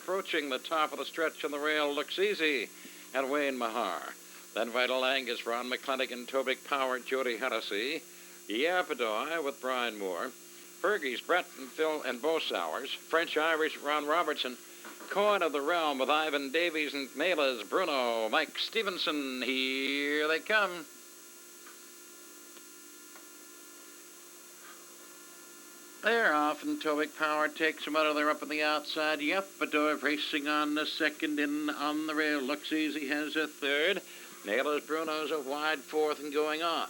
approaching the top of the stretch on the rail. Looks Easy and Wayne Mahar. Then Vital Angus, Ron McClenaghan, Tobic Power, Jody Hennessy, Yapadoy with Brian Moore, Fergie's Brett and Phil and Bo Sowers, French Irish, Ron Robertson, Coin of the Realm with Ivan Davies and Mela's Bruno, Mike Stevenson. Here they come. They're off, and Tobic Power takes them out of there up on the outside. Yapadoy racing on the second, in on the rail. Looks Easy has a third. Nailers Bruno's a wide fourth and going on.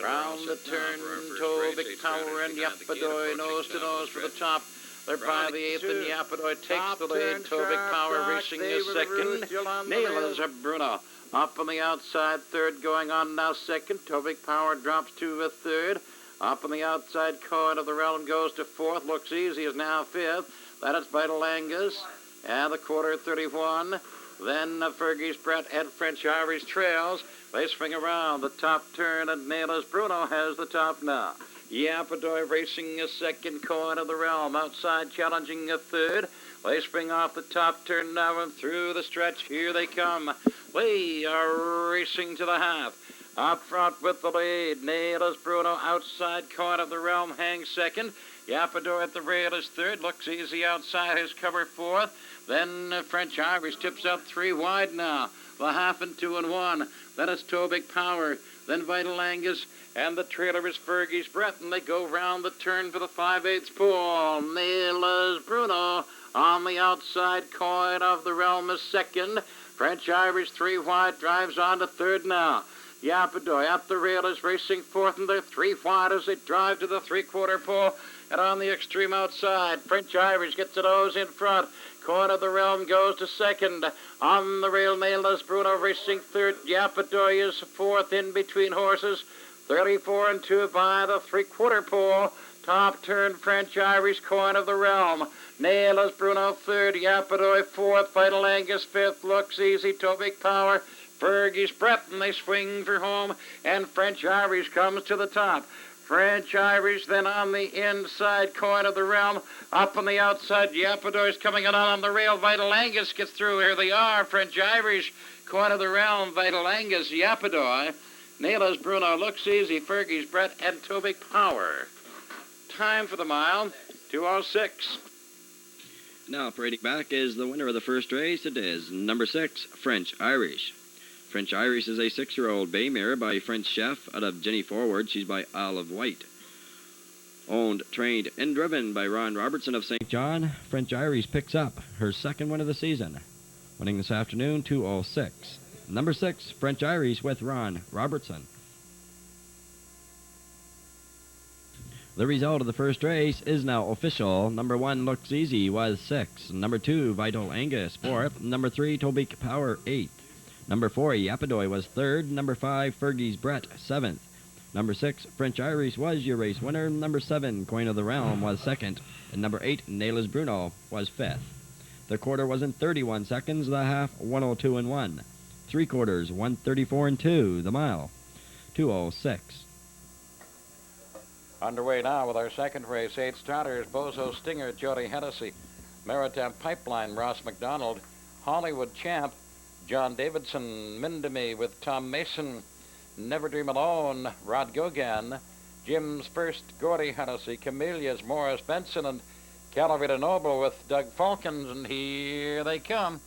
Round the turn, Tobic Power and Yapadoy nose to nose for the top. They're by the eighth, and Yapadoy takes the lead. Tobic Power racing a second. Nailers Bruno up on the outside, third going on now second. Tobic Power drops to a third. Up on the outside, Coin of the Realm goes to fourth. Looks Easy is now fifth. That is Vital Angus. And the quarter 31. Then Fergie's Brett and French Irish trails. They swing around the top turn, and Nailers Bruno has the top now. Yapadoy racing a second. Coin of the Realm outside challenging a third. They spring off the top turn now and through the stretch. Here they come. They are racing to the half. Up front with the lead, Nailers Bruno outside, Coin of the Realm hangs second. Yapadoy at the rail is third. Looks Easy outside his cover fourth. Then French Irish tips out three wide now. The half and 2 and 1. Then it's Tobic Power. Then Vital Angus. And the trailer is Fergie's Brett. And they go round the turn for the 5/8 pull. Nailers Bruno on the outside. Coin of the Realm is second. French Irish three wide drives on to third now. Yapadoy at the rail is racing fourth, and they're three wide as they drive to the three-quarter pole. And on the extreme outside, French Irish gets a nose in front. Coin of the Realm goes to second. On the rail, Nailers Bruno racing third. Yapadoy is fourth in between horses. 34 and 2 by the three-quarter pole. Top turn, French Irish, Coin of the Realm. Nailers Bruno third. Yapadoy fourth. Vital Angus fifth. Looks Easy. Tobic Power. Fergie's Brett, and they swing for home, and French Irish comes to the top. French Irish then on the inside, Coin of the Realm. Up on the outside, Yapadoy's coming on the rail. Vital Angus gets through. Here they are, French Irish, Coin of the Realm, Vital Angus, Yapadoy. Nailers Bruno, Looks Easy, Fergie's Brett, and Tobic Power. Time for the mile, 2:06. Now parading back is the winner of the first race. It is number 6, French Irish. French Irish is a 6-year-old bay mare by French Chef out of Jenny Forward. She's by Olive White. Owned, trained, and driven by Ron Robertson of St. John, French Irish picks up her second win of the season. Winning this afternoon, 2:06. Number 6, French Irish with Ron Robertson. The result of the first race is now official. Number 1, Looks Easy, was 6. Number 2, Vital Angus, 4th. Number 3, Tobic Power, 8th. Number 4, Yapadoy was 3rd. Number 5, Fergie's Brett, 7th. Number 6, French Irish was your race winner. Number 7, Coin of the Realm, was 2nd. And number 8, Nailers Bruno, was 5th. The quarter was in 31 seconds. The half, 1:02 and 1. Three quarters, 1:34 and 2. The mile, 2:06. Underway now with our second race. 8 starters, Bozo Stinger, Jody Hennessy, Maritime Pipeline, Ross McDonald, Hollywood Champ, John Davidson, Mindamy with Tom Mason, Never Dream Alone, Rod Gogan, Jim's First, Gordy Hennessy, Camellias, Morris Benson, and Calavita Noble with Doug Falkins, and here they come.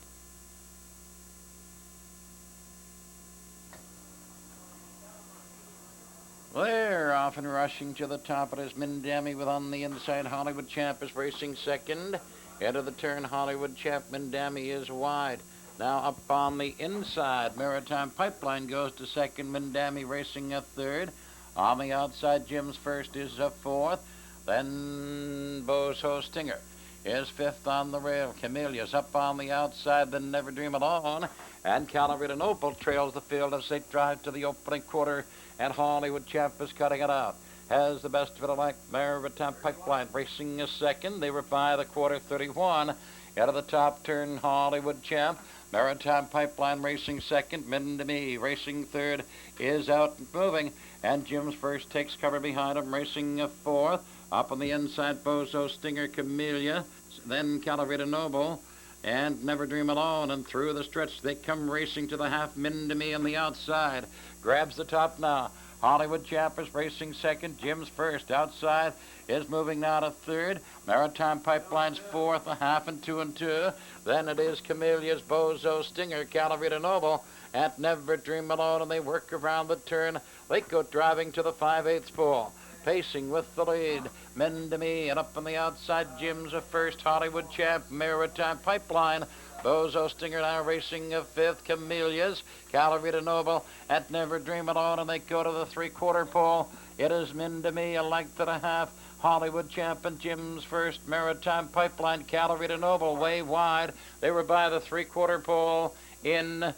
They're off and rushing to the top. It is Mindamy with on the inside. Hollywood Champ is racing second. Into the turn, Hollywood Champ, Mindamy is wide. Now up on the inside, Maritime Pipeline goes to second, Mindamy racing a third. On the outside, Jim's First is a fourth. Then Bozo Stinger is fifth on the rail. Camellia's up on the outside, then Never Dream Alone. And Calavita Noble trails the field as they drive to the opening quarter, and Hollywood Champ is cutting it out. Has the best of it like Maritime Pipeline racing a second. They were by the quarter 31. Out of the top turn, Hollywood Champ. Maritime Pipeline racing second. Mindamy racing third is out and moving. And Jim's First takes cover behind him, racing a fourth. Up on the inside, Bozo Stinger, Camellia. Then Calavita Noble. and Never Dream Alone, and through the stretch they come racing to the half. Men to Me on the outside grabs the top now. Hollywood Chap is racing second. Jim's first. Outside is moving now to third. Maritime Pipeline's fourth, a half and 2 and 2. Then it is Camellia's Bozo Stinger, Calavita Noble, and Never Dream Alone, and they work around the turn. They go driving to the 5/8 pole. Pacing with the lead, Men to Me, and up on the outside, Jim's a first. Hollywood Chap, Maritime Pipeline, Bozo Stinger now racing a fifth. Camellias, Calavita Noble, and Never Dream Alone, and they go to the 3/4 pole. It is Men to Me, a length and a half. Hollywood Champ and Jim's first. Maritime Pipeline, Calavita Noble way wide. They were by the 3/4 pole in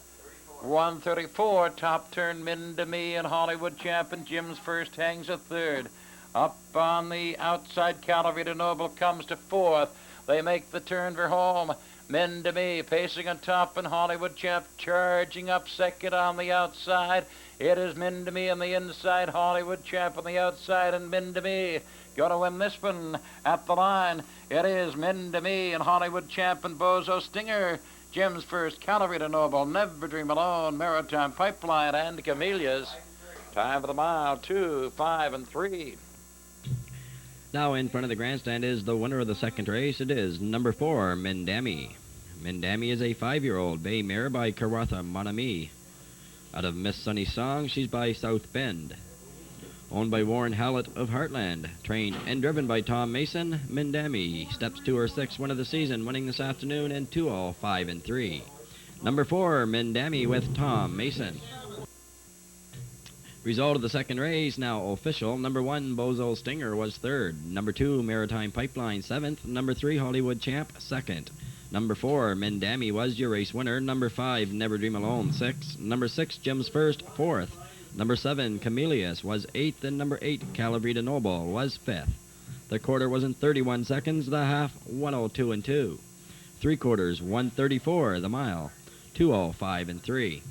134. Top turn, Men to Me, and Hollywood Champ and Jim's first hangs a third. Up on the outside, Calavita Noble comes to fourth. They make the turn for home. Men to Me pacing on top, and Hollywood Champ charging up second on the outside. It is Men to Me on the inside, Hollywood Champ on the outside, and Men to Me going to win this one at the line. It is Men to Me and Hollywood Champ and Bozo Stinger. Jim's first, Calavita Noble, Never Dream Alone, Maritime Pipeline, and Camellias. Time for the mile, 2, 5, and 3. Now in front of the grandstand is the winner of the second race. It is number 4, Mendami. Mendami is a 5-year-old bay mare by Karatha Monami. Out of Miss Sunny Song, she's by South Bend. Owned by Warren Hallett of Heartland. Trained and driven by Tom Mason, Mendami steps to her 6th win of the season, winning this afternoon in 2-all, 5 and 3. Number 4, Mendami with Tom Mason. Result of the second race now official. Number 1, Bozo Stinger was 3rd. Number 2, Maritime Pipeline 7th. Number 3, Hollywood Champ 2nd. Number 4, Mendami was your race winner. Number 5, Never Dream Alone 6th. Number 6, Jim's First 4th. Number 7, Camellias was 8th, and number 8, Calavita Noble was 5th. The quarter was in 31 seconds, the half 1:02 and 2. 3/4 1:34, the mile 2:05 5 and 3.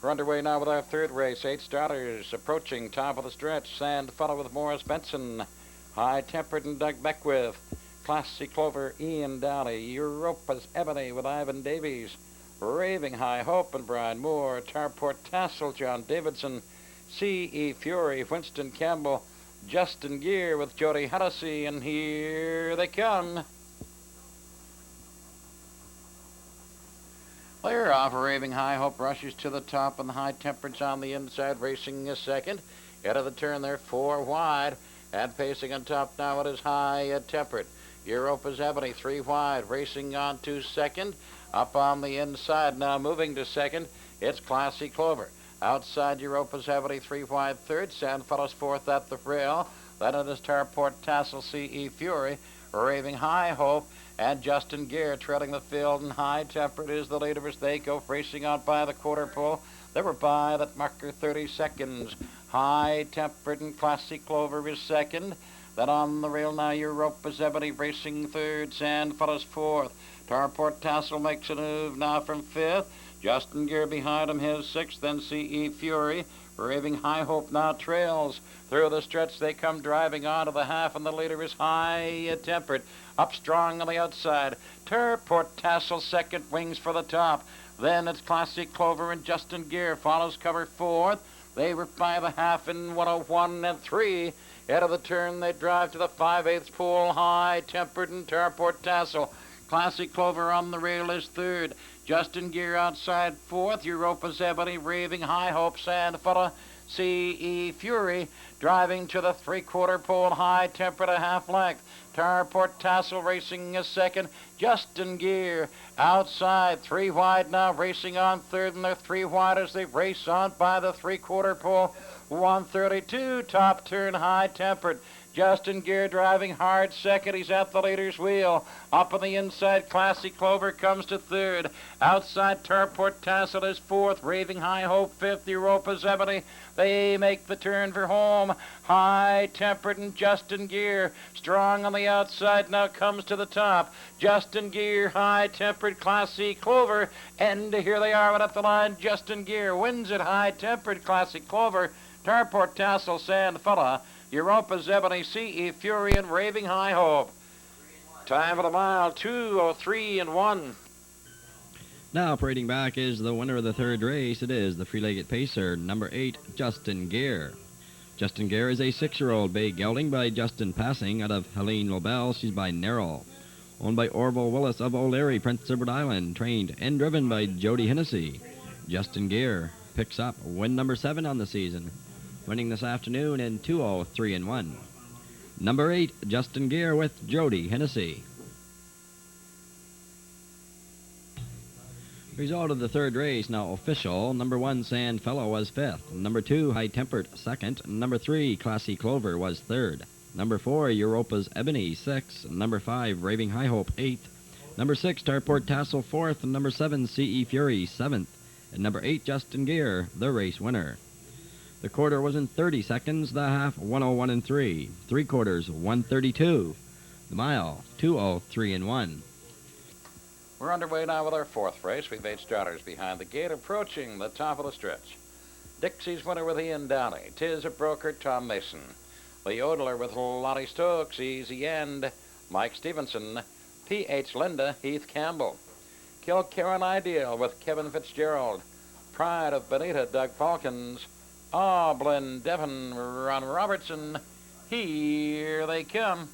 We're underway now with our third race. 8 starters approaching top of the stretch. Sand Fellow with Morris Benson. High Tempered and Doug Beckwith. Classy Clover, Ian Daly. Europa's Ebony with Ivan Davies. Raving High Hope and Brian Moore. Tarport Tassel, John Davidson. C.E. Fury, Winston Campbell. Justin Gear with Jody Hennessy, and here they come. Clear off. Raving High Hope rushes to the top, and the High Tempered's on the inside, racing a second. Out of the turn, they're 4 wide, and pacing on top now it is High Tempered. Europa's Ebony 3 wide, racing on to second. Up on the inside now, moving to second, it's Classy Clover. Outside, Europa's Ebony 3 wide third. Sandfellow's 4th at the rail. Then it is Tarport Tassel, C.E. Fury, Raving High Hope, and Justin Gear trailing the field, and High Tempered is the leader as they go racing on by the quarter pole. They were by that marker 30 seconds. High Tempered and Classy Clover is second. Then on the rail now, Europa's Ebony racing third. Sandfellow's 4th. Tarport Tassel makes a move now from 5th. Justin Gear behind him, his 6th. Then C.E. Fury. Raving High Hope now trails. Through the stretch they come driving onto the half, and the leader is High Tempered. Up strong on the outside. Tarport Tassel second, wings for the top. Then it's Classy Clover, and Justin Gear follows cover 4th. They were by the half in 1:01 and 3. Out of the turn they drive to the 5/8 pole. High Tempered and Tarport Tassel. Classy Clover on the rail is 3rd. Justin Gear outside 4th. Europa's Ebony, Raving High Hope, Sandfella, C.E. Fury driving to the 3/4 pole. High Tempered a half length. Tarport Tassel racing a second. Justin Gear outside 3 wide now, racing on 3rd, and they're 3 wide as they race on by the 3/4 pole. 1:32, top turn, High Tempered. Justin Gear driving hard second. He's at the leader's wheel. Up on the inside, Classy Clover comes to 3rd. Outside, Tarport Tassel is 4th. Raving High Hope 5th. Europa's Ebony. They make the turn for home. High Tempered and Justin Gear strong on the outside now comes to the top. Justin Gear, High Tempered, Classy Clover. And here they are at the line. Justin Gear wins it. High Tempered, Classy Clover. Tarport Tassel, Sandfella. Europa's Ebony, C.E. Fury, and Raving High Hope. Time for the mile, 2:03 and 1. Now parading back is the winner of the third race. It is the three-legged pacer, number 8, Justin Gere. Justin Gere is a 6-year-old bay gelding by Justin Passing out of Helene Lobel. She's by Nerrill. Owned by Orville Willis of O'Leary, Prince Edward Island. Trained and driven by Jody Hennessy. Justin Gere picks up win number 7 on the season. Winning this afternoon in 2:03 and 1. Number 8, Justin Gere with Jody Hennessy. Result of the third race now official. Number 1, Sandfellow was 5th. Number 2, High Tempered 2nd. Number 3, Classy Clover was 3rd. Number 4, Europa's Ebony 6th. Number 5, Raving High Hope 8th. Number 6, Tarport Tassel 4th. And number 7, CE Fury 7th. And number 8, Justin Gere, the race winner. The quarter was in 30 seconds, the half 1:01 and 3, 3/4 1:32, the mile 2:03 and 1. We're underway now with our fourth race. We've 8 starters behind the gate, approaching the top of the stretch. Dixie's winner with Ian Downey. Tis a Broker, Tom Mason. The Yodeler with Lottie Stokes, Easy End, Mike Stevenson, P.H. Linda, Heath Campbell. Kilkerran Ideal with Kevin Fitzgerald. Pride of Benita, Doug Falcons. Blin Devon, Ron Robertson. Here they come.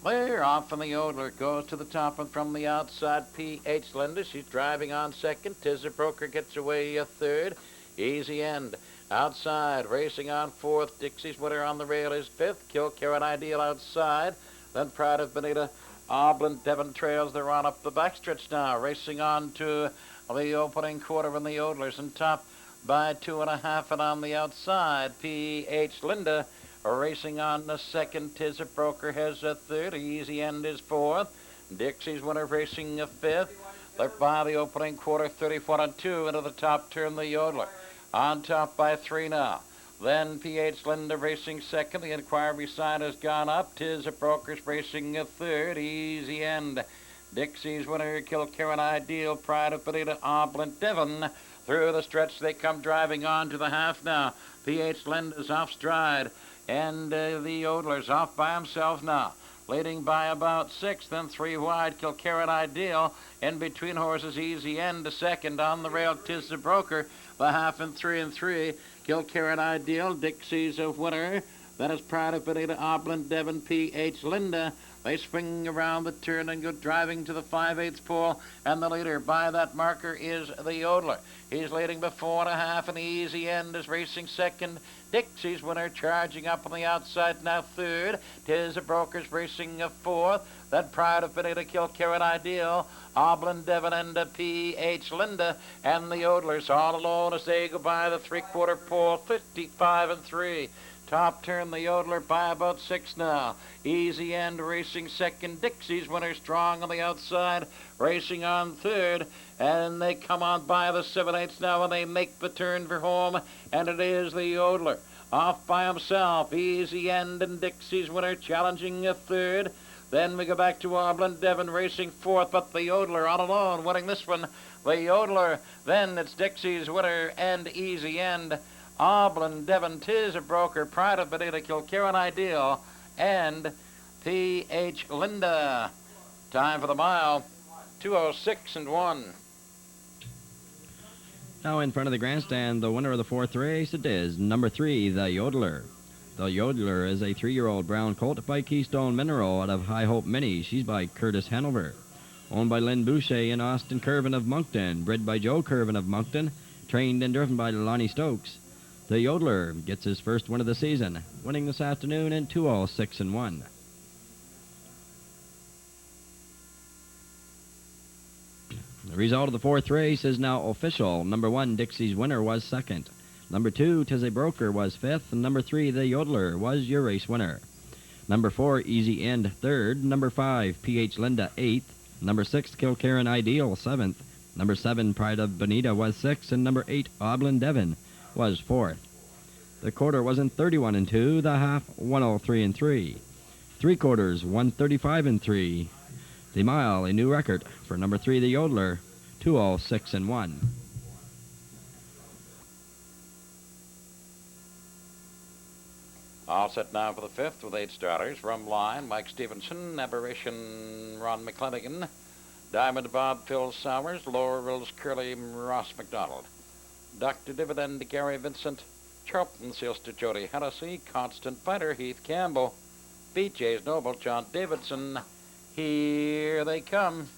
They're off, and the Yodeler goes to the top, and from the outside, P.H. Linda. She's driving on 2nd. Tis a Broker gets away a 3rd. Easy End outside, racing on 4th. Dixie's winner on the rail is 5th. Kilkerran Ideal outside. Then Pride of Benita. Blin Devon trails. They're on up the backstretch now, racing on to the opening quarter, and the Yodelers in top by 2.5, and on the outside, P.H. Linda racing on the 2nd. Tis a Broker has a 3rd. Easy End is 4th. Dixie's winner racing a 5th. They're by the opening quarter, 34 and 2, into the top turn, the Yodeler. On top by 3 now. Then P.H. Linda racing 2nd. The inquiry sign has gone up. Tis a Broker's racing a 3rd. Easy End. Dixie's winner, Kilkerran Ideal, Pride of Benita, Blin Devon. Through the stretch they come driving on to the half now. P.H. Linda's off stride. And the Yodeler's off by himself now. Leading by about 6, then 3 wide, Kilkerran Ideal. In between horses, Easy End, 2nd. On the rail, Tis the Broker. The half in 3 and 3. Kilkerran Ideal, Dixie's a winner. That is Pride of Benita, Blin Devon, P.H. Linda. They swing around the turn and go driving to the 5/8 pole, and the leader by that marker is the Yodeler. He's leading by 4.5, and Easy End is racing 2nd. Dixie's winner charging up on the outside now 3rd. Tis a Broker's racing a 4th. Then Pride of Benita, Kilkerran Ideal, Blin Devon, and P.H. Linda, and the Yodelers all alone as they go by the 3/4 pole, 55 and 3. Top turn, the Yodeler by about 6 now. Easy End racing 2nd. Dixie's winner strong on the outside, racing on 3rd. And they come on by the 7/8 now, and they make the turn for home. And it is the Yodeler off by himself. Easy End and Dixie's winner challenging a 3rd. Then we go back to Blin Devon racing 4th, but the Yodeler all alone winning this one. The Yodeler, then it's Dixie's winner and Easy End. Blin Devon, Tis a Broker, Pride of Benita, Kilkerran Ideal, and P.H. Linda. Time for the mile, 2:06 and 1. Now in front of the grandstand, the winner of the fourth race, it is number 3, the Yodeler. The Yodeler is a 3-year-old brown colt by Keystone Mineral out of High Hope Mini. She's by Curtis Hanover. Owned by Lynn Boucher and Austin Curvin of Moncton. Bred by Joe Curvin of Moncton. Trained and driven by Lonnie Stokes. The Yodeler gets his first win of the season, winning this afternoon in 2:06 and 1. The result of the fourth race is now official. Number 1, Dixie's winner, was 2nd. Number 2, Tis a Broker, was 5th. And number 3, the Yodeler, was your race winner. Number 4, Easy End, 3rd. Number 5, P.H. Linda, 8th. Number 6, Kilkerran Ideal, 7th. Number 7, Pride of Benita, was 6th. And number 8, Blin Devon, was 4th. The quarter was in 31 and 2, the half 1:03 and 3, 3/4 1:35 and 3. The mile, a new record for number 3, the Yodeler, 2:06 and 1. All set now for the fifth with 8 starters. Rum Line, Mike Stevenson, Aberration, Ron McClanagan, Diamond Bob, Phil Sowers, Laurel's Curly, Ross McDonald, Dr. Dividend, Gary Vincent, Charlton Sealster, Jody Hennessy, Constant Fighter, Heath Campbell, BJ's Noble, John Davidson. Here they come.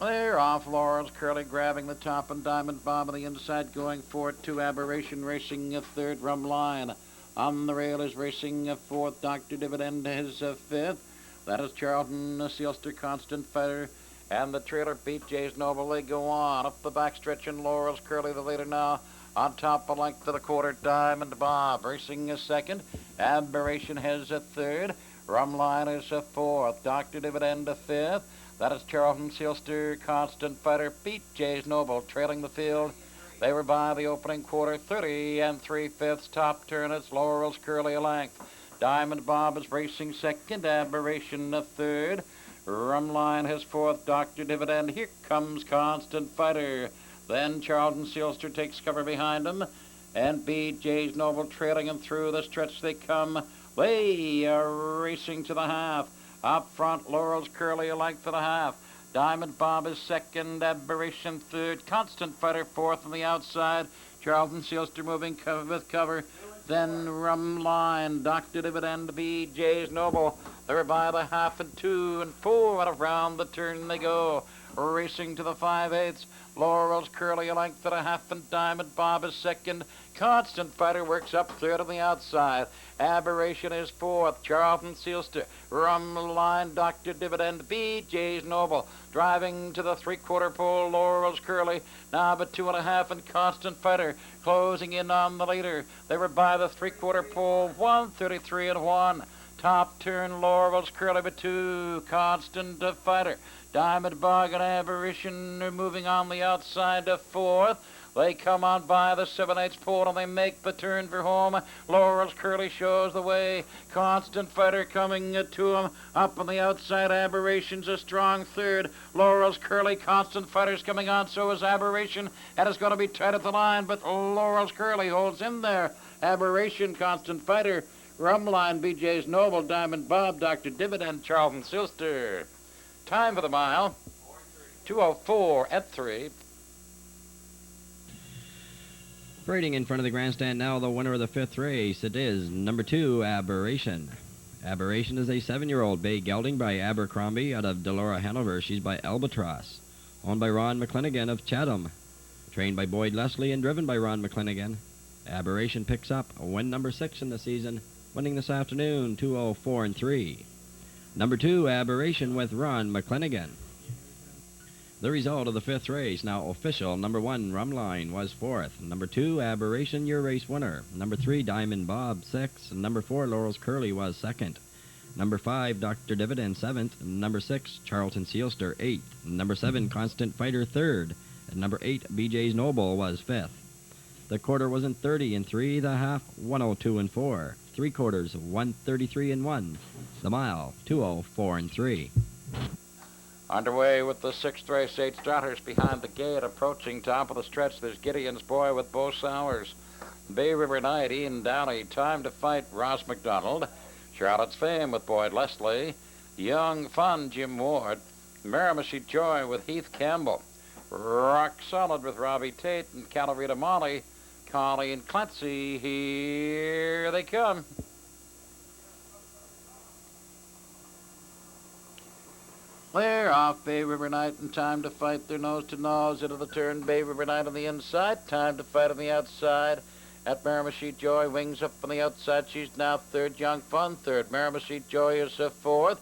They're off. Laurel's Curly grabbing the top and Diamond Bob on the inside going for it. 2 Aberration racing a third. Rum Line on the rail is racing a fourth. Dr. Dividend is a fifth. That is Charlton Sealster, Constant Fighter, and the trailer BJ's Noble. They go on up the backstretch, and Laurel's Curly the leader now. On top, a length of the quarter, Diamond Bob racing a second. Aberration has a third. Rum Line is a fourth. Dr. Dividend a fifth. That is Charlton Sealster, Constant Fighter, BJ's Noble trailing the field. They were by the opening quarter, 30 3/5. Top turn, it's Laurel's Curly a length. Diamond Bob is racing second. Aberration a third. Rum Line his fourth. Dr. Dividend. Here comes Constant Fighter. Then Charlton Sealster takes cover behind him, and BJ's Noble trailing him through the stretch they come. They are racing to the half. Up front, Laurel's Curly a length and a half. Diamond Bob is second. Aberration third. Constant Fighter fourth on the outside. Charlton Sealster moving with cover. Then Rum Line, Dr. Dividend, BJ's Noble. They're by the half and 2 and 4 and around the turn they go. Racing to the 5/8. Laurel's Curly a length and a half, and Diamond Bob is second. Constant Fighter works up third on the outside. Aberration is fourth. Charlton Sealster, Rum Line, Dr. Dividend, BJ's Noble. Driving to the 3/4 pole, Laurel's Curly now but 2.5, and Constant Fighter closing in on the leader. They were by the 3/4 pole, 1:33 and 1. Top turn, Laurel's Curly but 2. Constant Fighter. Diamond Bob and Aberration are moving on the outside to fourth. They come on by the 7/8 pole and they make the turn for home. Laurel's Curly shows the way. Constant Fighter coming to him. Up on the outside, Aberration's a strong third. Laurel's Curly, Constant Fighter's coming on, so is Aberration. And it's going to be tight at the line, but Laurel's Curly holds in there. Aberration, Constant Fighter, Rum Line, BJ's Noble, Diamond Bob, Dr. Dividend, Charlton Sealster. Time for the mile, 2:04 at 3. Parading in front of the grandstand now, the winner of the 5th race. It is number 2, Aberration. Aberration is a 7-year-old bay gelding by Abercrombie out of Delora, Hanover. She's by Albatross, owned by Ron McClanagan of Chatham, trained by Boyd Leslie and driven by Ron McClanagan. Aberration picks up a win number 6 in the season, winning this afternoon, 2:04 and 3. Number 2, Aberration with Ron McClanagan. The result of the 5th race, now official. Number 1, Rum Line, was 4th. Number 2, Aberration, your race winner. Number 3, Diamond Bob, 6th. Number 4, Laurel's Curly, was 2nd. Number 5, Dr. Dividend, 7th. Number 6, Charlton Sealster, 8th. Number 7, Constant Fighter, 3rd. And number 8, BJ's Noble, was 5th. The quarter was in 30 and 3. The half, 1:02 and 4. 3/4, 1:33 and 1. The mile, 2:04 and 3. Underway with the 6th race, 8 starters behind the gate. Approaching top of the stretch, there's Gideon's Boy with Bo Sowers. Bay River Knight, Ian Downey, Time to Fight, Ross McDonald. Charlotte's Fame with Boyd Leslie. Young Fun, Jim Ward. Miramichi Joy with Heath Campbell. Rock Solid with Robbie Tate and Calarita Molly. Collie and Clancy, here they come. They're off. Bay River Knight and Time to Fight. They're nose to nose into the turn. Bay River Knight on the inside. Time to Fight on the outside. At Miramichi Joy, wings up on the outside. She's now 3rd. Young Fun 3rd. Miramichi Joy is 4th.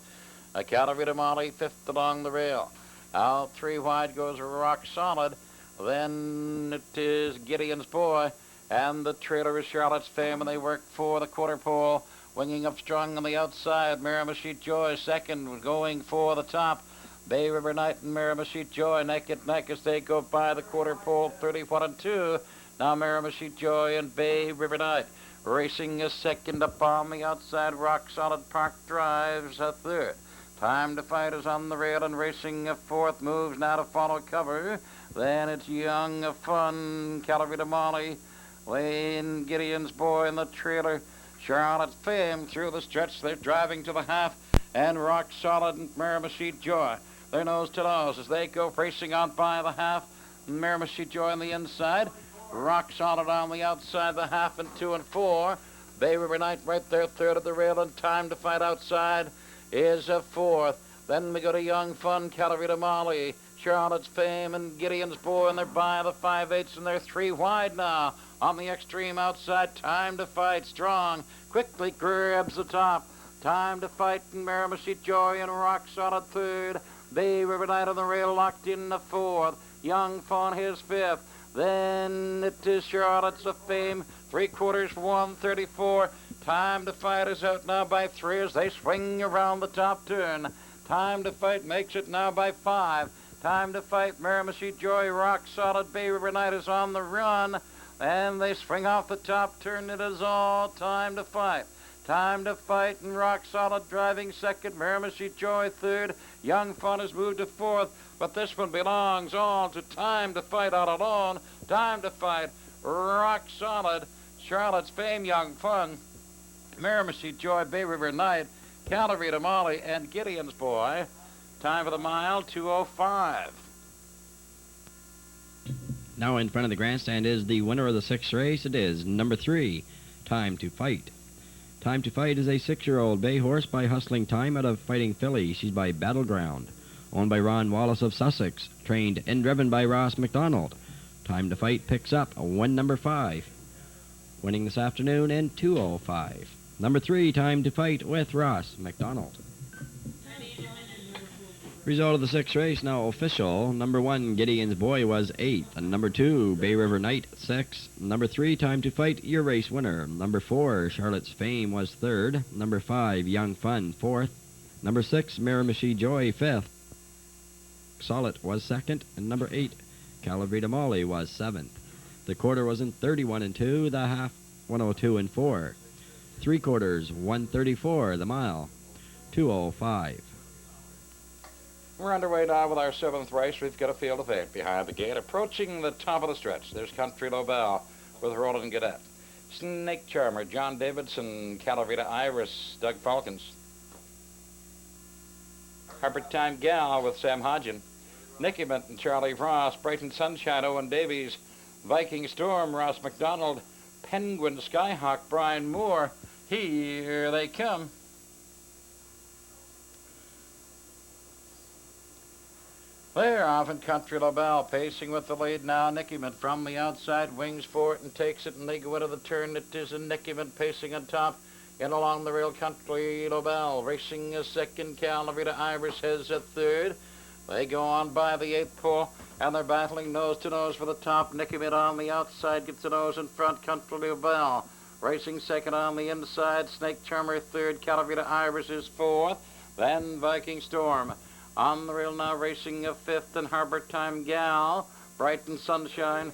Calarita Molly 5th along the rail. Out 3 wide goes Rock Solid. Then it is Gideon's Boy. And the trailer is Charlotte's Fame, and they work for the quarter pole. Winging up strong on the outside, Miramichi Joy 2nd, going for the top. Bay River Knight and Miramichi Joy neck and neck as they go by the quarter pole, 31 and 2. Now Miramichi Joy and Bay River Knight racing a 2nd up on the outside. Rock Solid Park drives a 3rd. Time to Fight is on the rail and racing a 4th. Moves now to follow cover. Then it's Young Fun, Calavita Molly, Wayne Gideon's Boy in the trailer, Charlotte's Fame through the stretch. They're driving to the half, and Rock Solid and Miramichi Joy. They're nose to nose as they go racing on by the half. Miramichi Joy on the inside, Rock Solid on the outside, the half and 2 and 4. Bay River Knight right there, third at the rail, and Time to Fight outside is a fourth. Then we go to Young Fun, Calavita Molly, Charlotte's Fame, and Gideon's Boy, and they're by the 5/8, and they're 3 wide now. On the extreme outside, Time to Fight strong, quickly grabs the top. Time to Fight and Miramichi Joy and Rock Solid third. Bay River Knight on the rail locked in the fourth. Young Fun his fifth. Then it is Charlotte's of Fame, 3/4, 134. Time to Fight is out now by 3 as they swing around the top turn. Time to Fight makes it now by 5. Time to Fight, Miramichi Joy, Rock Solid, Bay River Knight is on the run. And they swing off the top turn. It is all Time to Fight. Time to Fight and Rock Solid driving second. Miramichi Joy third. Young Fun has moved to fourth. But this one belongs all to Time to Fight out alone. Time to Fight, Rock Solid, Charlotte's Fame, Young Fun, Miramichi Joy, Bay River Knight, Calavita Molly, and Gideon's Boy. Time for the mile, 2:05. Now in front of the grandstand is the winner of the 6th race. It is number 3, Time to Fight. Time to Fight is a 6-year-old bay horse by Hustling Time out of Fighting Philly. She's by Battleground, owned by Ron Wallace of Sussex, trained and driven by Ross McDonald. Time to Fight picks up a win number 5, winning this afternoon in 2:05. Number 3, Time to Fight with Ross McDonald. Result of the 6th race now official. Number 1, Gideon's Boy was 8th. And number 2, Bay River Knight, 6th. Number 3, Time to Fight, your race winner. Number 4, Charlotte's Fame was 3rd. Number 5, Young Fun, 4th. Number 6, Miramichi Joy, 5th. Solid was 2nd. And number 8, Calavita Molly was 7th. The quarter was in 31 and 2. The half, 102 and 4. 3/4, 134. The mile, 2:05. We're underway now with our 7th race. We've got a field of 8 behind the gate. Approaching the top of the stretch, there's Country Lobel with Roland Gadet. Snake Charmer, John Davidson, Calavita Iris, Doug Falcons. Harper Time Gal with Sam Hodgin. Nicky Mint and Charlie Ross, Brighton Sunshine, Owen Davies, Viking Storm, Ross McDonald, Penguin Skyhawk, Brian Moore. Here they come. They're off in Country Lobel, pacing with the lead now. Nicky Mint from the outside, wings for it and takes it, and they go into the turn. It is a Nicky Mint pacing on top. In along the rail, Country Lobel, racing a second. Calavita Iris has a third. They go on by the 8th pole, and they're battling nose to nose for the top. Nicky Mint on the outside gets a nose in front. Country Lobel racing second on the inside. Snake Charmer third. Calavita Iris is fourth. Then Viking Storm. On the rail now, racing a 5th, and Harbor Time Gal, Brighton Sunshine,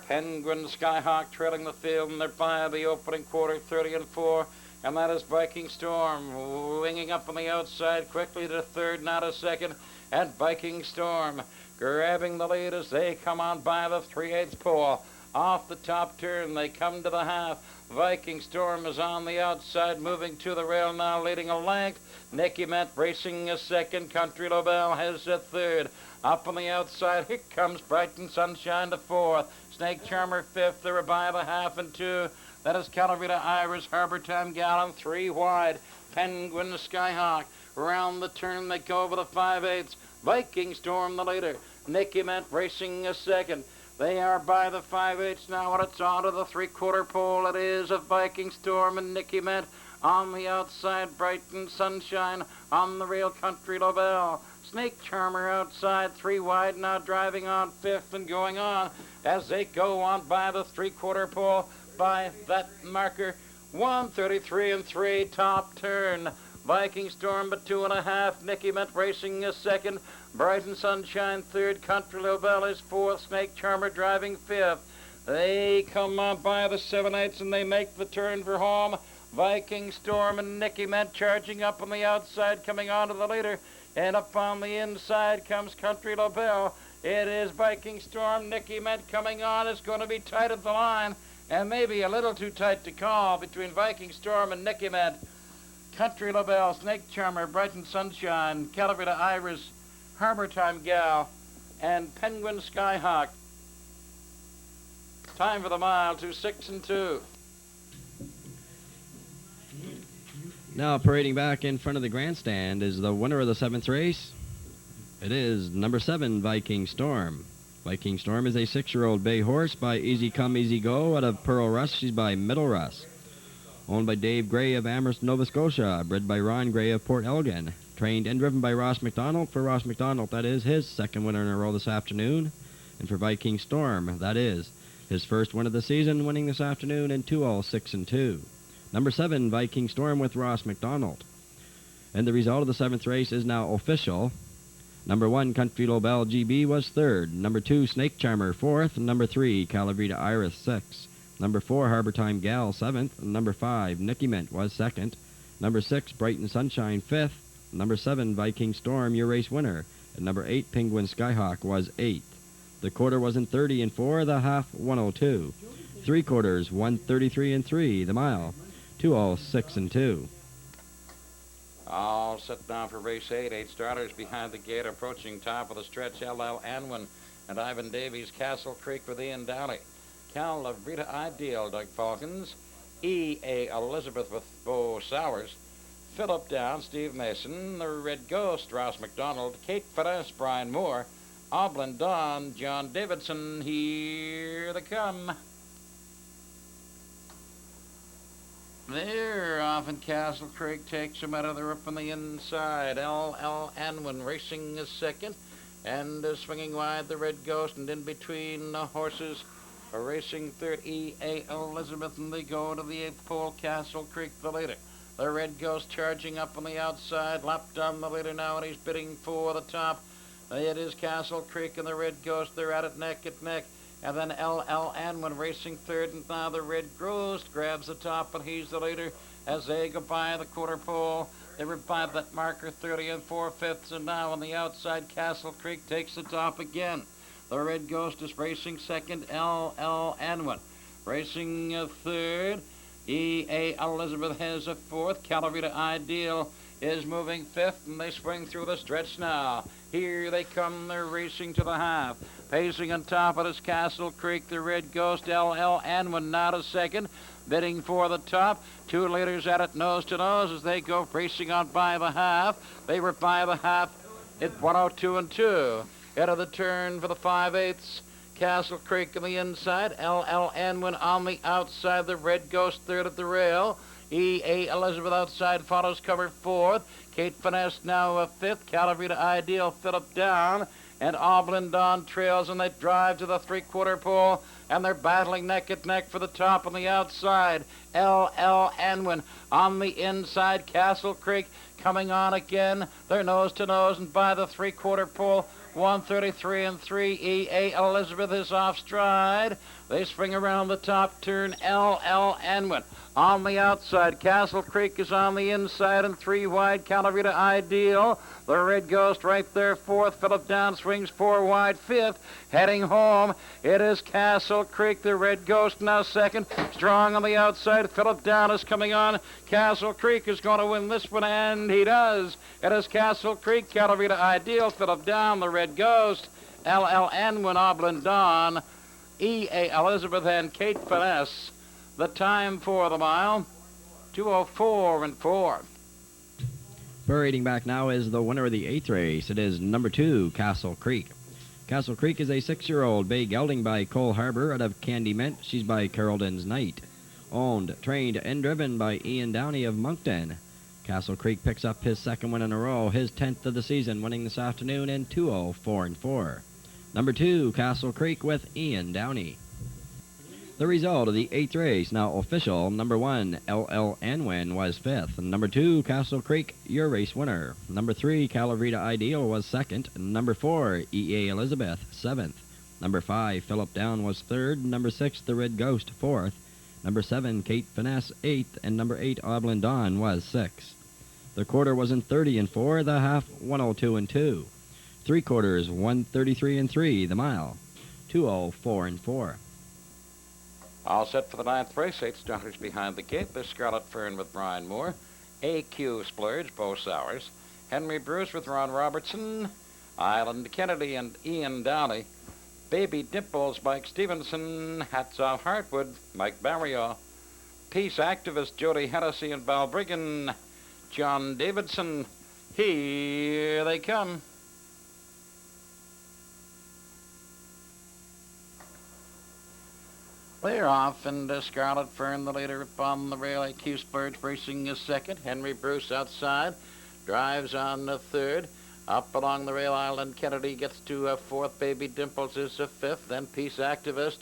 Penguin Skyhawk trailing the field, and they're by the opening quarter, 30 and 4, and that is Viking Storm, winging up on the outside, quickly to third, now to second, and Viking Storm grabbing the lead as they come on by the 3/8 pole. Off the top turn, they come to the half. Viking Storm is on the outside, moving to the rail now, leading a length. Nicky Mint racing a second. Country Lobel has a third. Up on the outside, here comes Brighton Sunshine to fourth. Snake Charmer fifth. They're by the half and 2. That is Calavita Iris, Harbor Time Gallon, 3 wide. Penguin Skyhawk. Round the turn, they go over the 5/8. Viking Storm the leader. Nicky Mint racing a second. They are by the 5/8 now, and it's on to the 3/4 pole. It is a Viking Storm and Nicky Mint. On the outside, Brighton Sunshine. On the rail, Country Lobel. Snake Charmer outside, 3 wide now, driving on 5th and going on as they go on by the 3/4 pole by that marker. 133 and 3, top turn. Viking Storm but 2.5. Nicky Mint racing a second. Brighton Sunshine third. Country Lobel is fourth. Snake Charmer driving 5th. They come on by the 7/8 and they make the turn for home. Viking Storm and Nicky Mint charging up on the outside, coming on to the leader. And up on the inside comes Country Lobel. It is Viking Storm. Nicky Mint coming on. It's going to be tight at the line, and maybe a little too tight to call between Viking Storm and Nicky Mint. Country LaBelle, Snake Charmer, Brighton Sunshine, Calavita Iris, Harbor Time Gal, and Penguin Skyhawk. Time for the mile to 6 and 2. Now parading back in front of the grandstand is the winner of the 7th race. It is number 7, Viking Storm. Viking Storm is a 6-year-old bay horse by Easy Come, Easy Go out of Pearl Russ. She's by Middle Russ. Owned by Dave Gray of Amherst, Nova Scotia. Bred by Ron Gray of Port Elgin. Trained and driven by Ross McDonald. For Ross McDonald, that is his second winner in a row this afternoon. And for Viking Storm, that is his first win of the season, winning this afternoon in 2-6 and 2. Number 7, Viking Storm with Ross McDonald. And the result of the 7th race is now official. Number 1, Country LaBelle GB was 3rd. Number 2, Snake Charmer 4th. Number 3, Calavita Iris 6th. Number 4, Harbor Time Gal 7th. Number 5, Nicky Mint was 2nd. Number 6, Brighton Sunshine 5th. Number 7, Viking Storm, your race winner. And number 8, Penguin Skyhawk was 8th. The quarter was in 30 and 4, the half 102. 3 quarters 133 and 3, the mile 2-6 and 2. All set now for race 8. 8 starters behind the gate, approaching top of the stretch. LL Anwin and Ivan Davies. Castle Creek with Ian Downey. Cal Lavrita Ideal, Doug Falcons. E.A. Elizabeth with Bo Sowers. Philip Down, Steve Mason. The Red Ghost, Ross McDonald. Kate Finesse, Brian Moore. Oblin Dawn, John Davidson. Here they come. There, off in Castle Creek, takes him out of there up on the inside. L.L. Anwin racing is second, and swinging wide the Red Ghost, and in between the horses, racing third, E.A. Elizabeth, and they go to the 8th pole, Castle Creek the leader. The Red Ghost charging up on the outside, lapped on the leader now, and he's bidding for the top. It is Castle Creek and the Red Ghost, they're at it neck and neck. And then L.L. Anwin racing third, and now the Red Ghost grabs the top, and he's the leader as they go by the quarter pole. They revive that marker 30 and 4/5, and now on the outside, Castle Creek takes the top again. The Red Ghost is racing second, L.L. Anwin. Racing third, E.A. Elizabeth has a fourth. Calavita Ideal is moving fifth, and they swing through the stretch now. Here they come, they're racing to the half. Pacing on top of this Castle Creek, the Red Ghost, L.L. Anwin now to second, bidding for the top. 2 leaders at it nose to nose as they go racing on by the half. They were by the half at 102 and 2. Out of the turn for the 5/8. Castle Creek on the inside, L.L. Anwin on the outside, the Red Ghost third at the rail. E.A. Elizabeth outside follows cover fourth. Kate Finesse now a fifth. Calavita Ideal, Philip Down. And Oblin Dawn trails, and they drive to the 3/4 pole, and they're battling neck and neck for the top on the outside. L.L. Anwin on the inside. Castle Creek coming on again. They're nose to nose, and by the 3/4 pole, 133 and 3. E.A. Elizabeth is off stride. They swing around the top turn. L.L. Anwin on the outside. Castle Creek is on the inside, and 3 wide. Calavita Ideal. The Red Ghost right there, fourth. Philip Down swings 4 wide, fifth. Heading home, it is Castle Creek. The Red Ghost now second. Strong on the outside. Philip Down is coming on. Castle Creek is going to win this one, and he does. It is Castle Creek, Calavita Ideal, Philip Down, the Red Ghost, L.L. Anwin, Oblin Dawn, E.A. Elizabeth, and Kate Finesse. The time for the mile, 2:04 and 4. Parading back now is the winner of the 8th race. It is number 2, Castle Creek. Castle Creek is a 6-year-old bay gelding by Cole Harbor out of Candy Mint. She's by Carrollton's Knight. Owned, trained, and driven by Ian Downey of Moncton. Castle Creek picks up his second win in a row, his 10th of the season, winning this afternoon in 2:04 and 4. Number 2, Castle Creek with Ian Downey. The result of the 8th race, now official. Number 1, L.L. Anwin was 5th. Number 2, Castle Creek, your race winner. Number 3, Calavita Ideal was 2nd. Number 4, E.A. Elizabeth, 7th. Number 5, Philip Down was 3rd. Number 6, The Red Ghost, 4th. Number 7, Kate Finesse, 8th. And number 8, Oblin Dawn was 6th. The quarter was in 30 and 4, the half 102 and 2. 3 quarters, 133 and 3. The mile, 2:04 and 4. All set for the ninth race. 8 starters behind the gate. The Scarlet Fern with Brian Moore. AQ Splurge, Bo Sowers. Henry Bruce with Ron Robertson. Island Kennedy and Ian Downey. Baby Dimples, Mike Stevenson. Hats Off Hartwood, Mike Barrio. Peace Activist, Jody Hennessy and Balbriggan. John Davidson. Here they come. They're off, and Scarlet Fern, the leader, up on the rail. AQ Splurge racing is second. Henry Bruce outside. Drives on the third. Up along the rail, Island Kennedy gets to fourth. Baby Dimples is a fifth. Then Peace Activist.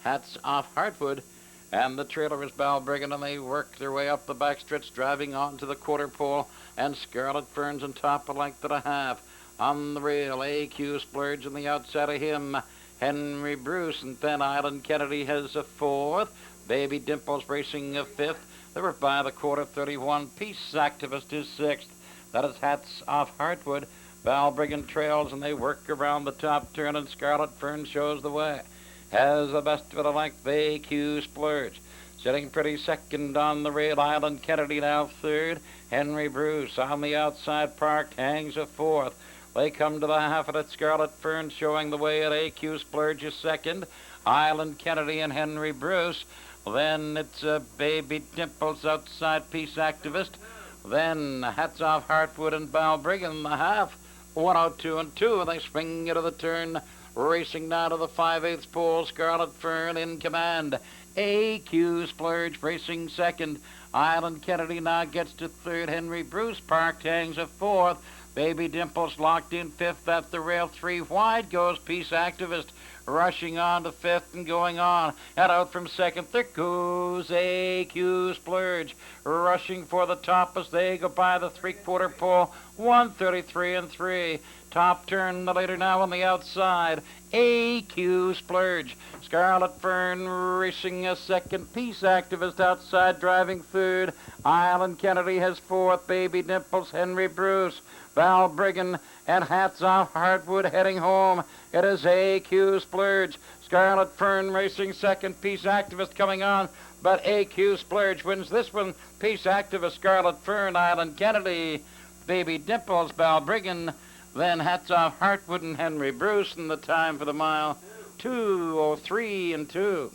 Hats Off Hartwood. And the trailer is Balbriggan, and they work their way up the backstretch, driving on to the quarter pole. And Scarlet Fern's on top, a length and a half. On the rail, AQ Splurge on the outside of him. Henry Bruce, and then Island Kennedy has a fourth. Baby Dimples racing a fifth. They were by the quarter, 31. Peace Activist is sixth. That is Hats Off Hartwood. Balbriggan trails, and they work around the top turn, and Scarlet Fern shows the way. Has the best of it, a length, AQ Splurge. Sitting pretty second on the rail, Island Kennedy now third. Henry Bruce on the outside, parked, hangs a fourth. They come to the half of it. Scarlet Fern showing the way at AQ Splurge is second. Island Kennedy and Henry Bruce. Then it's Baby Dimples outside, Peace Activist. Then Hats Off Hartwood and Balbriggan, the half. 102 and 2, and they swing into the turn. Racing now to the 5/8 pole. Scarlet Fern in command. AQ Splurge racing second. Island Kennedy now gets to third. Henry Bruce parked, hangs a fourth. Baby Dimples locked in fifth at the rail. 3 wide goes Peace Activist, rushing on to fifth and going on. And out from second, there goes AQ Splurge, rushing for the top as they go by the 3/4 pole. 133 and 3. Top turn, the leader now on the outside. AQ Splurge. Scarlet Fern racing a second. Peace Activist outside, driving third. Island Kennedy has fourth. Baby Dimples, Henry Bruce, Balbriggan, and Hats Off Hartwood heading home. It is AQ Splurge. Scarlet Fern racing second. Peace Activist coming on, but AQ Splurge wins this one. Peace Activist, Scarlet Fern, Island Kennedy, Baby Dimples, Balbriggan, then Hats Off Hartwood and Henry Bruce, and the time for the mile, 2:03 and 2.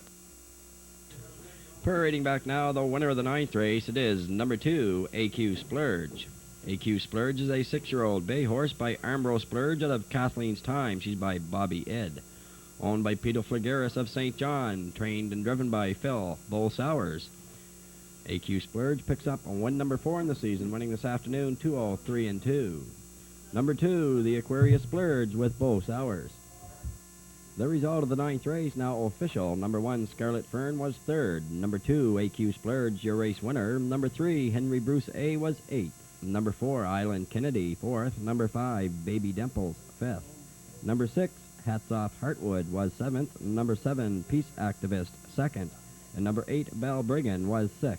Parading back now, the winner of the ninth race, it is number 2, AQ Splurge. AQ Splurge is a 6-year-old bay horse by Ambrose Splurge out of Kathleen's Time. She's by Bobby Ed. Owned by Peter Flageris of St. John. Trained and driven by Phil Bull Sowers. AQ Splurge picks up on win number 4 in the season, winning this afternoon, 2:03 and 2. Number 2, the Aquarius Splurge with Bull Sowers. The result of the ninth race now official. Number 1, Scarlet Fern was third. Number 2, AQ Splurge, your race winner. Number 3, Henry Bruce A was 8th. Number 4, Island Kennedy, 4th. Number 5, Baby Dimples, 5th. Number 6, Hats Off Hartwood was 7th. Number 7, Peace Activist, 2nd. And number 8, Balbriggan was 6th.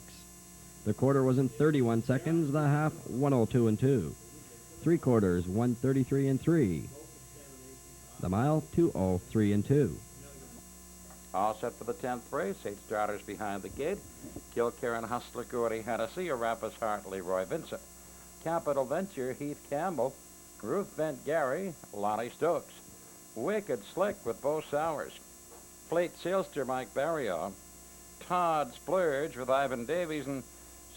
The quarter was in 31 seconds, the half 1:02 and 2. 3 quarters, 133 and 3. The mile, 2:03 and 2. All set for the 10th race. 8 starters behind the gate. Kilkerran Hustler, Gordy Hennessy, Arapa's Hart, Leroy Vincent. Capital Venture, Heath Campbell. Ruth Bent Gary, Lonnie Stokes. Wicked Slick with Bo Sowers. Plate Sailster, Mike Barrio. Todd Splurge with Ivan Davies, and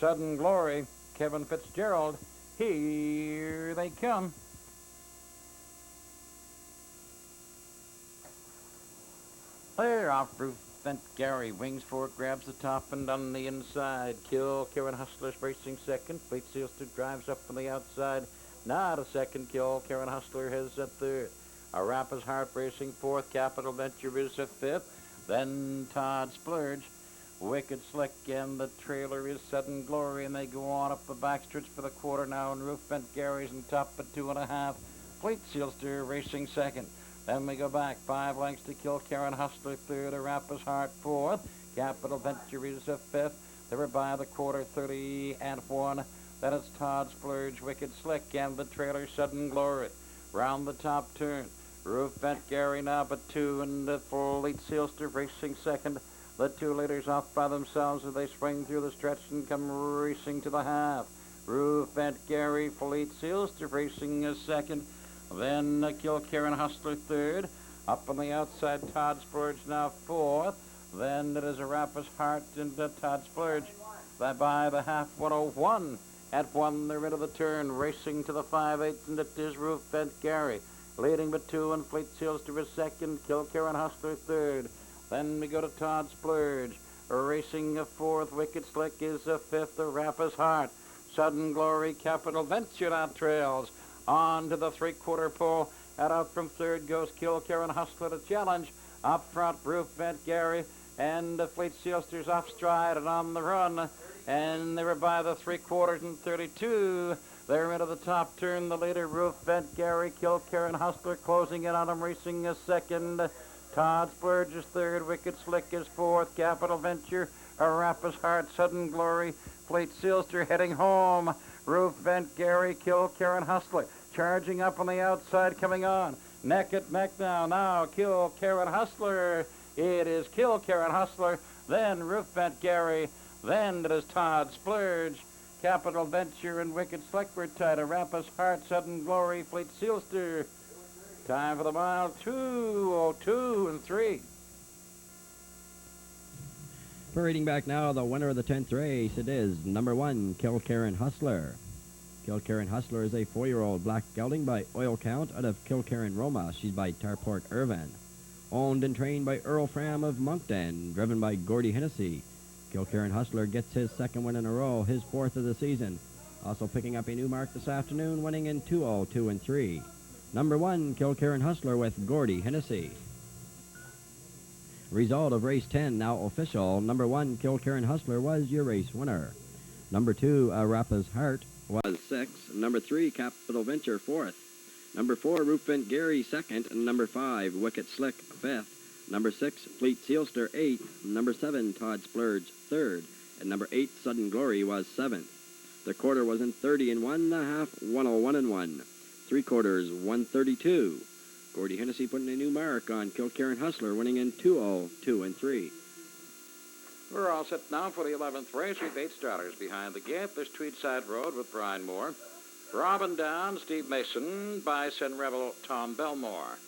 Sudden Glory, Kevin Fitzgerald. Here they come. They're off. Ruth Bent Gary wings for it, grabs the top and on the inside. Kilkerran Hustler's racing second. Plate Sailster drives up on the outside. Not a second. Kilkerran Hustler has a third. Arapa's Heart racing fourth. Capital Venture is a fifth. Then Todd Splurge. Wicked Slick, and the trailer is Sudden Glory, and they go on up the backstretch for the quarter now, and Ruth Bent Gary's in top at 2.5. Plate Sailster racing second. Then we go back 5 lengths to Kilkerran Hustler third. Arapa's Heart fourth. Capital Venture is a fifth. They were by the quarter, 30 and 1. Then it's Todd Splurge, Wicked Slick, and the trailer Sudden Glory. round the top turn. Roof Bent Gary now but 2, and the Fleet Sealster racing second. The 2 leaders off by themselves as they swing through the stretch and come racing to the half. Roof Bent Gary, Fleet Sealster racing second. Then Kilkerran Hustler third. Up on the outside, Todd Splurge now fourth. Then it is Arapa's Heart and Todd Splurge by the half 101. At 1, they're into the turn, racing to the 5/8, and it is Roof Bent Gary. Leading but 2, and Fleet Sealster is second, Kilkerran Hustler third. Then we go to Todd Splurge. Racing a 4th, Wicked Slick is a 5th, Arapa's Heart. Sudden Glory, Capital Venture now trails. On to the 3/4 pole, and out from 3rd goes Kilkerran Hustler to challenge. Up front, Roof Bent Gary, and the Fleet Sealster's off stride and on the run. And they were by the 3/4 and 32. They're into the top turn. The leader, Roof Bent Gary, Kilkerran Hustler closing in on him, racing a second. Todd Splurge is third. Wicked Slick is fourth. Capital Venture, Arapa's Heart, Sudden Glory, Fleet Sealster heading home. Roof Bent Gary, Kilkerran Hustler charging up on the outside, coming on. Neck at neck now. Kilkerran Hustler. It is Kilkerran Hustler. Then Roof Bent Gary. Then it is Todd Splurge. Capital Venture and Wicked Slick were tied. Arapa's Heart, Sudden Glory, Fleet Sealster. Time for the mile, 2:02 and 3. Parading back now, the winner of the 10th race, it is number 1, Kilkerran Hustler. Kilkerran Hustler is a 4-year-old black gelding by Oil Count out of Kilkerran, Roma. She's by Tarport Irvin. Owned and trained by Earl Fram of Moncton, driven by Gordy Hennessy. Kilkerran Hustler gets his 2nd win in a row, his 4th of the season. Also picking up a new mark this afternoon, winning in 2:02 and 3. Number 1, Kilkerran Hustler with Gordy Hennessy. Result of race 10 now official. Number 1, Kilkerran Hustler was your race winner. Number 2, Arapa's Heart was 6th. Number 3, Capital Venture 4th. Number 4, Roof Bent Gary 2nd. And number 5, Wicked Slick 5th. Number 6, Fleet Sealster 8th. Number 7, Todd Splurge 3rd. And number 8, Sudden Glory was 7th. The quarter was in 30 and 1, the half 101 and 1. 3/4 132. Gordy Hennessy putting a new mark on Kilkerran Hustler, winning in 2:02 and 3. We're all set now for the 11th race. We've 8 starters behind the gate. There's Tweedside Road with Brian Moore. Robin Down, Steve Mason, Bison Rebel, Tom Belmore.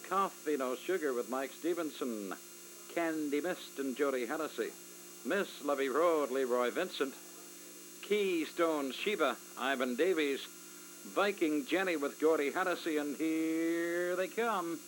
Coffee No Sugar with Mike Stevenson. Candy Mist and Jody Hennessy. Miss Levy Road, Leroy Vincent. Keystone Sheba, Ivan Davies. Viking Jenny with Gordy Hennessy, and here they come.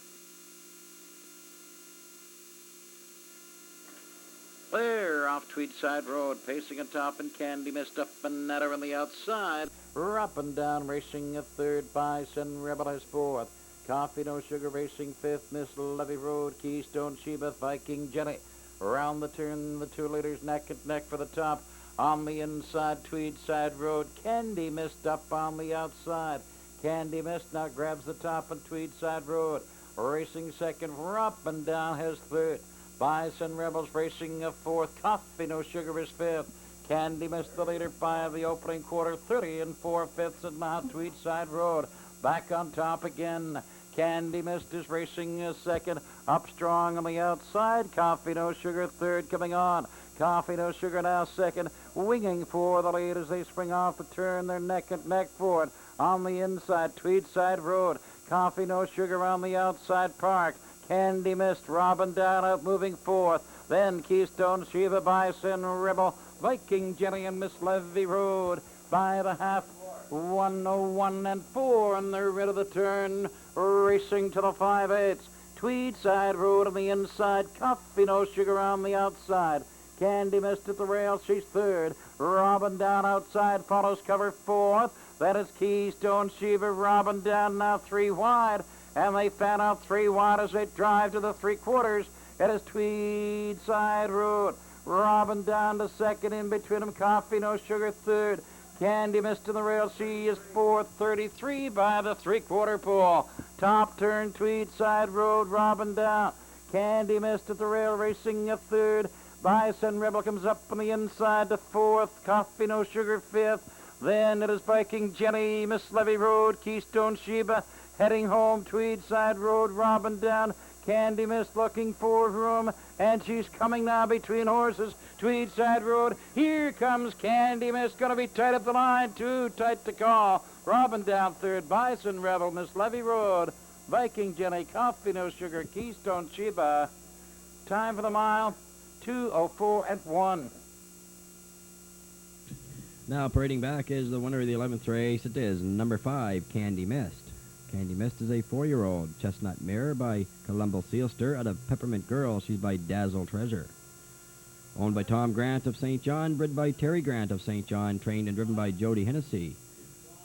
They're off Tweedside Road, pacing atop, and Candy Mist up and at her on the outside. Up and Down racing a 3rd, Bison Rebel is 4th. Coffee No Sugar racing 5th, Miss Levy Road, Keystone Sheba, Viking Jenny. Around the turn, the 2 leaders neck and neck for the top. On the inside, Tweedside Road, Candy Mist up on the outside. Candy Mist now grabs the top on Tweedside Road. Racing second, Up and Down has 3rd. Bison Rebels racing a 4th. Coffee No Sugar is 5th. Candy Mist the leader by the opening quarter, 30 and 4/5, and now Tweedside Road. Back on top again. Candy Mist is racing a 2nd. Up strong on the outside. Coffee No Sugar 3rd coming on. Coffee No Sugar now 2nd. Winging for the lead as they spring off the turn. They're neck and neck for it. On the inside, Tweedside Road. Coffee No Sugar on the outside park. Candy Mist, Robin Down out moving 4th. Then Keystone Shiva, Bison Rebel, Viking Jenny, and Miss Levy Road by the half. 101 and 4, and they're rid of the turn, racing to the 5/8. Tweedside Road on the inside, Coffee No Sugar on the outside. Candy Mist at the rail, she's 3rd. Robin Down outside, follows cover 4th. That is Keystone Shiva, Robin Down now 3 wide. And they fan out 3 wide as they drive to the 3/4. It is Tweedside Road. Robin Down to 2nd, in between them, Coffee No Sugar 3rd. Candy Mist to the rail, she is 4th, 33 by the 3/4 pole. Top turn, Tweedside Road, Robin Down. Candy Mist at the rail, racing a 3rd. Bison Rebel comes up on the inside to 4th. Coffee No Sugar 5th. Then it is Viking Jenny, Miss Levy Road, Keystone Sheba, Heading home, Tweedside Road, Robin down. Candy Mist looking for room, and she's coming now between horses. Tweedside Road, here comes Candy Mist, gonna be tight at the line, too tight to call. Robin down third, Bison Rebel, Miss Levy Road, Viking Jenny, Coffee No Sugar, Keystone Chiba. Time for the mile, 2:04 and 1. Now parading back is the winner of the 11th race. It is number 5, Candy Mist. Candy Mist is a 4-year-old chestnut mare by Columbo Sealster out of Peppermint Girl. She's by Dazzle Treasure. Owned by Tom Grant of St. John, bred by Terry Grant of St. John, trained and driven by Jody Hennessy.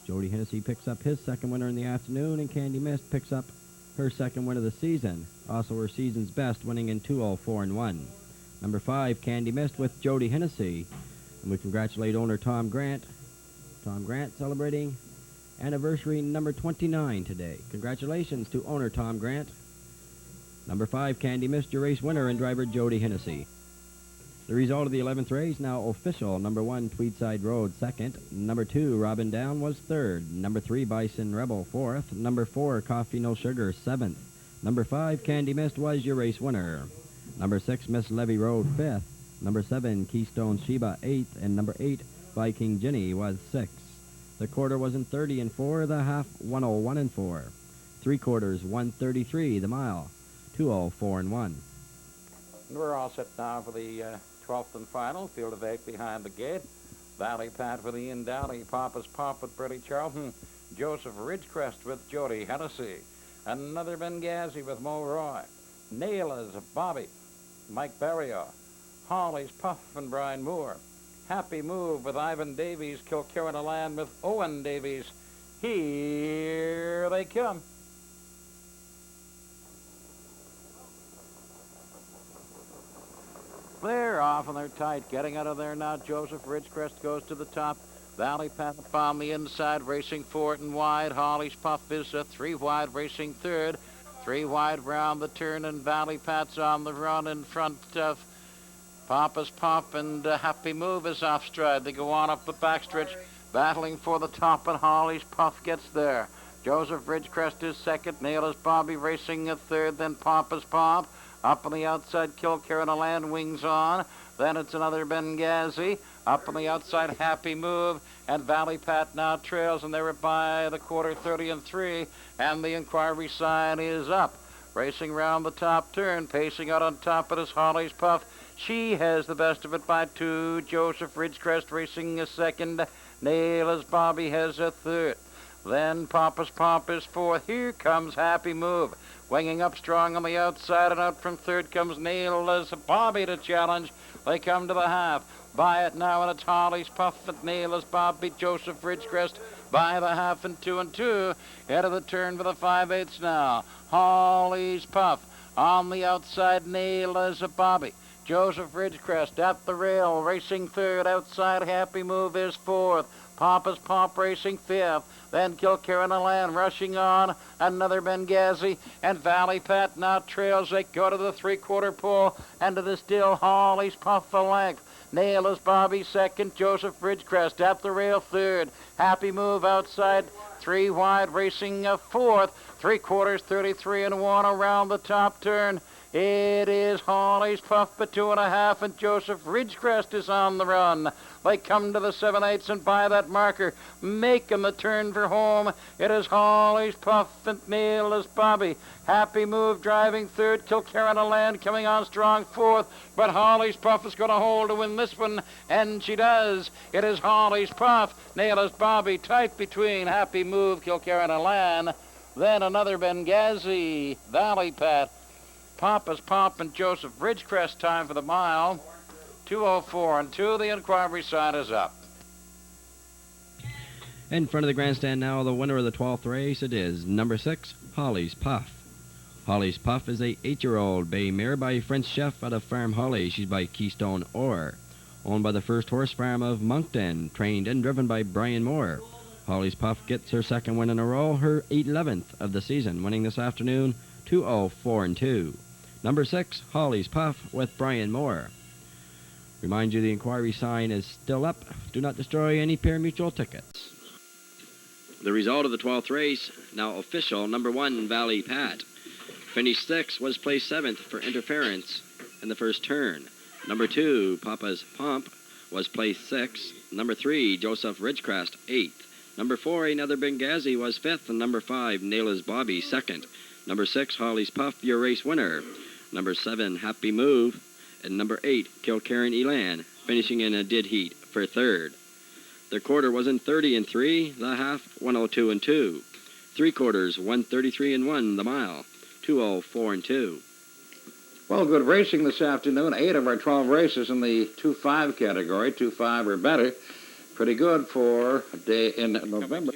Jody Hennessy picks up his second winner in the afternoon, and Candy Mist picks up her second win of the season. Also her season's best, winning in 2:04 and 1. Number 5, Candy Mist with Jody Hennessy. And we congratulate owner Tom Grant. Tom Grant celebrating anniversary number 29 today. Congratulations to owner Tom Grant. Number 5, Candy Mist, your race winner, and driver Jody Hennessy. The result of the 11th race now official. Number 1, Tweedside Road, second. Number 2, Robin Down was third. Number 3, Bison Rebel, fourth. Number 4, Coffee No Sugar, seventh. Number 5, Candy Mist was your race winner. Number 6, Miss Levy Road, fifth. Number 7, Keystone Sheba, eighth. And number 8, Viking Ginny was sixth. The quarter was in 30 and 4, the half 101 and 4. 3/4 133, the mile 2:04 and 1. We're all set now for the 12th and final. Field of 8 behind the gate. Valley Pat for the in-dally. Papa's Pop with Brady Charlton. Joseph Ridgecrest with Jody Hennessy. Another Benghazi with Mo Roy. Nailers of Bobby. Mike Barrio. Holly's Puff and Brian Moore. Happy Move with Ivan Davies, Kilkerran Land with Owen Davies. Here they come. They're off and they're tight. Getting out of there now. Joseph Ridgecrest goes to the top. Valley Pat on the inside, racing 4 and wide. Holly's Puff is 3 wide, racing third. 3 wide round the turn, and Valley Pat's on the run in front of Papa's Pop, and Happy Move is off stride. They go on up the backstretch, battling for the top, and Holly's Puff gets there. Joseph Ridgecrest is second. Nailers Bobby racing a third, then Papa's Pop. Up on the outside, Kilkerran Land wings on. Then it's another Benghazi. Up on the outside, Happy Move. And Valley Pat now trails, and they're by the quarter 30 and 3. And the inquiry sign is up. Racing round the top turn, pacing out on top of his Holly's Puff. She has the best of it by 2. Joseph Ridgecrest racing a second. Nailers Bobby has a third. Then Papa's Pop is fourth. Here comes Happy Move. Winging up strong on the outside, and out from third comes Nailers Bobby to challenge. They come to the half. By it now, and it's Holly's Puff and Nailers Bobby. Joseph Ridgecrest by the half and 2 and 2. Head of the turn for the 5/8 now. Holly's Puff on the outside. Nailers Bobby. Joseph Ridgecrest at the rail, racing third. Outside, Happy Move is fourth. Papa's Pop racing fifth. Then Kilkerran Land rushing on. Another Benghazi. And Valley Pat now trails. They go to the 3/4 pole. And it is still Holly's Puff the length. Nailers Bobby second. Joseph Ridgecrest at the rail third. Happy Move outside. 3 wide racing fourth. 3/4 33 and 1 around the top turn. It is Holly's Puff by 2 1/2, and Joseph Ridgecrest is on the run. They come to the 7/8 and by that marker, making the turn for home. It is Holly's Puff and Nailers Bobby. Happy Move driving third. Kilkerran Land coming on strong fourth. But Holly's Puff is going to hold to win this one, and she does. It is Holly's Puff, Nailers Bobby, tight between Happy Move, Kilkerran Land. Then another Benghazi, Valley Pat. Papa's Pop and Joseph Ridgecrest. Time for the mile. 2:04 and 2. The inquiry sign is up. In front of the grandstand now, the winner of the 12th race, it is number 6, Holly's Puff. Holly's Puff is a 8-year-old bay mare by French Chef out of Farm Holly. She's by Keystone Orr. Owned by the First Horse Farm of Moncton. Trained and driven by Brian Moore. Holly's Puff gets her second win in a row, her 11th of the season, winning this afternoon 2:04 and 2. Number 6, Holly's Puff with Brian Moore. Remind you the inquiry sign is still up. Do not destroy any pari-mutuel tickets. The result of the 12th race, now official. Number 1, Valley Pat. Finished 6th, was placed 7th for interference in the first turn. Number 2, Papa's Pump, was placed 6th. Number 3, Joseph Ridgecrest, 8th. Number 4, Another Benghazi, was 5th. And number 5, Naila's Bobby, 2nd. Number 6, Holly's Puff, your race winner. Number 7, Happy Move. And number 8, Kilcairn Elan, finishing in a dead heat for 3rd. The quarter was in 30 and 3, the half 102 and 2. 3 quarters 133 and 1, the mile 204 and 2. Well, good racing this afternoon. 8 of our 12 races in the 2-5 category, 2-5 or better. Pretty good for a day in November.